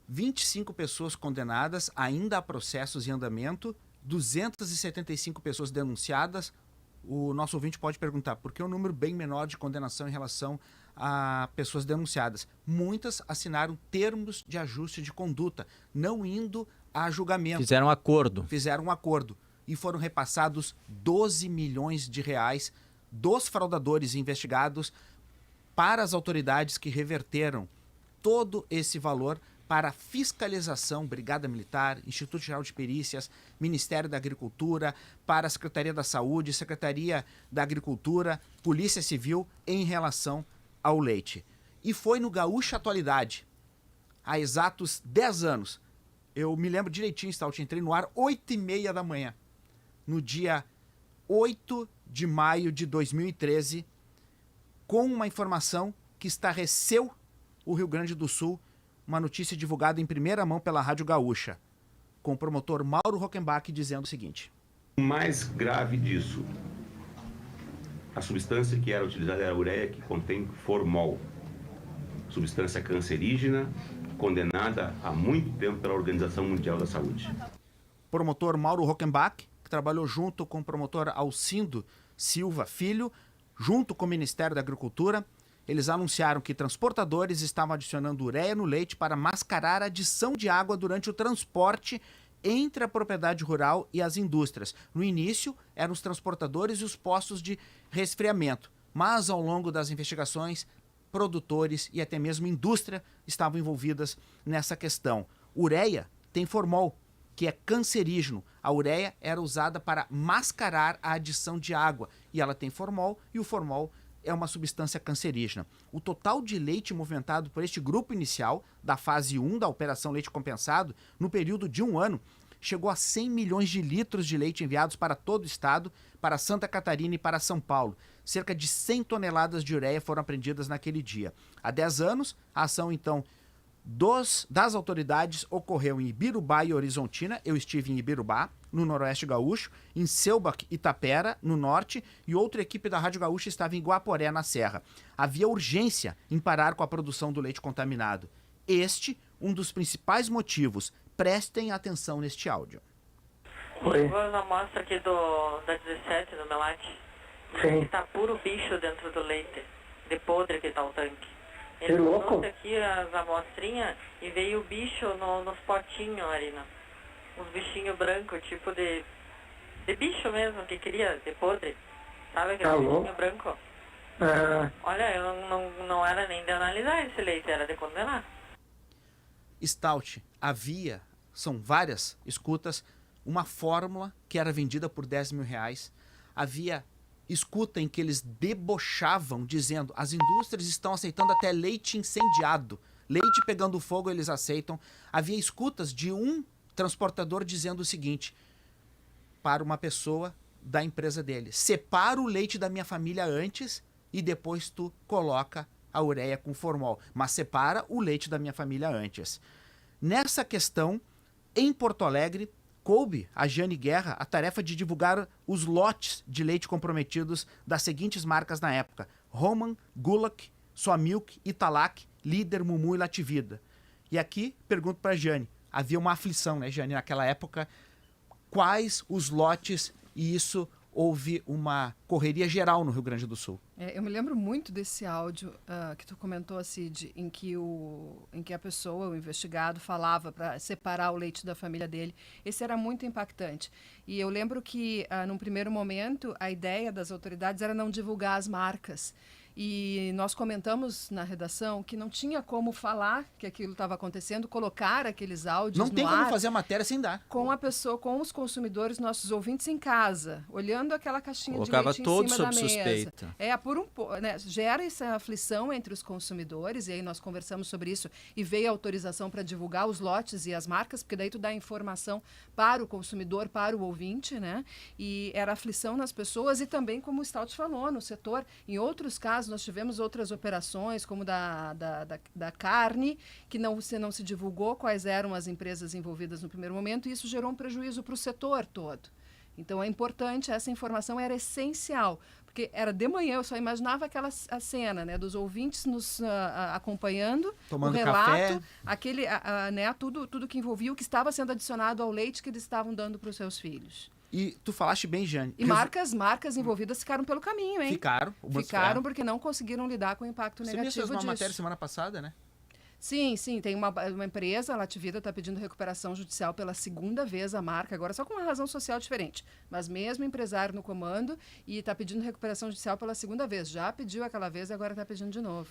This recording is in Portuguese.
25 pessoas condenadas, ainda há processos em andamento, 275 pessoas denunciadas. O nosso ouvinte pode perguntar por que um número bem menor de condenação em relação a pessoas denunciadas. Muitas assinaram termos de ajuste de conduta, não indo a julgamento. Fizeram um acordo E foram repassados 12 milhões de reais dos fraudadores investigados para as autoridades que reverteram todo esse valor para fiscalização, Brigada Militar, Instituto Geral de Perícias, Ministério da Agricultura, para a Secretaria da Saúde, Secretaria da Agricultura, Polícia Civil, em relação ao leite. E foi no Gaúcha Atualidade, há exatos 10 anos. Eu me lembro direitinho, Stout, entrei no ar 8h30 da manhã, no dia 8 de maio de 2013, com uma informação que estarreceu o Rio Grande do Sul, uma notícia divulgada em primeira mão pela Rádio Gaúcha, com o promotor Mauro Rockenbach dizendo o seguinte: o mais grave disso, a substância que era utilizada era a ureia, que contém formol, substância cancerígena, condenada há muito tempo pela Organização Mundial da Saúde. Promotor Mauro Rockenbach, que trabalhou junto com o promotor Alcindo Silva Filho, junto com o Ministério da Agricultura. Eles anunciaram que transportadores estavam adicionando ureia no leite para mascarar a adição de água durante o transporte entre a propriedade rural e as indústrias. No início, eram os transportadores e os postos de resfriamento, mas ao longo das investigações, produtores e até mesmo indústria estavam envolvidas nessa questão. Ureia tem formol, que é cancerígeno. A ureia era usada para mascarar a adição de água e ela tem formol, e o formol é uma substância cancerígena. O total de leite movimentado por este grupo inicial, da fase 1 da Operação Leite Compensado, no período de 1 ano, chegou a 100 milhões de litros de leite enviados para todo o estado, para Santa Catarina e para São Paulo. Cerca de 100 toneladas de ureia foram apreendidas naquele dia. Há 10 anos, a ação, então, das autoridades ocorreu em Ibirubá e Horizontina. Eu estive em Ibirubá, no Noroeste Gaúcho, em Selbach e Tapera, no Norte, e outra equipe da Rádio Gaúcha estava em Guaporé, na Serra. Havia urgência em parar com a produção do leite contaminado. Este, um dos principais motivos. Prestem atenção neste áudio. Oi. Chegou na amostra aqui da 17, do Melate. Sim. Que tá puro bicho dentro do leite. De podre que tá o tanque. Ele Que louco. trouxe aqui as amostrinhas e veio o bicho nos potinhos ali, né? Uns bichinhos brancos, tipo de bicho mesmo, que queria, de podre. Sabe aquele bichinho branco? Olha, eu não era nem de analisar esse leite, era de condenar. Stout, havia, são várias escutas, uma fórmula que era vendida por 10 mil reais. Havia escuta em que eles debochavam, dizendo: as indústrias estão aceitando até leite incendiado. Leite pegando fogo eles aceitam. Havia escutas de um transportador dizendo o seguinte para uma pessoa da empresa dele: separa o leite da minha família antes e depois tu coloca a ureia com formol. Mas separa o leite da minha família antes. Nessa questão, em Porto Alegre, coube a Jane Guerra a tarefa de divulgar os lotes de leite comprometidos das seguintes marcas na época: Roman, Gulak, Soamilk, Italac, Líder, Mumu e Lativida. E aqui, pergunto para a Jane, havia uma aflição, né, Jane, naquela época, quais os lotes, e isso houve uma correria geral no Rio Grande do Sul. Eu me lembro muito desse áudio que tu comentou, Cid, em que a pessoa, o investigado, falava para separar o leite da família dele. Esse era muito impactante. E eu lembro que, num primeiro momento, a ideia das autoridades era não divulgar as marcas. E nós comentamos na redação que não tinha como falar que aquilo estava acontecendo, colocar aqueles áudios Não tem no como ar fazer a matéria sem dar. com a pessoa, com os consumidores, nossos ouvintes em casa, olhando aquela caixinha Colocava de leite todos em cima da sob mesa. suspeita. Né, gera essa aflição entre os consumidores, e aí nós conversamos sobre isso, e veio a autorização para divulgar os lotes e as marcas, porque daí tu dá informação para o consumidor, para o ouvinte, né? E era aflição nas pessoas, e também, como o Stout falou, no setor. Em outros casos, nós tivemos outras operações, como da carne, que não se divulgou quais eram as empresas envolvidas no primeiro momento, e isso gerou um prejuízo para o setor todo. Então é importante, essa informação era essencial, porque porque era de manhã, eu só imaginava a cena, né, dos ouvintes nos acompanhando, tomando o relato, café. Né, tudo que envolvia o que estava sendo adicionado ao leite que eles estavam dando para os seus filhos. E tu falaste bem, Jane. E marcas envolvidas ficaram pelo caminho, hein? Ficaram porque não conseguiram lidar com o impacto negativo disso. Você fez uma matéria semana passada, né? Sim, tem uma empresa, a Lativida está pedindo recuperação judicial pela segunda vez a marca, agora só com uma razão social diferente, mas mesmo empresário no comando e está pedindo recuperação judicial pela segunda vez. Já pediu aquela vez e agora está pedindo de novo.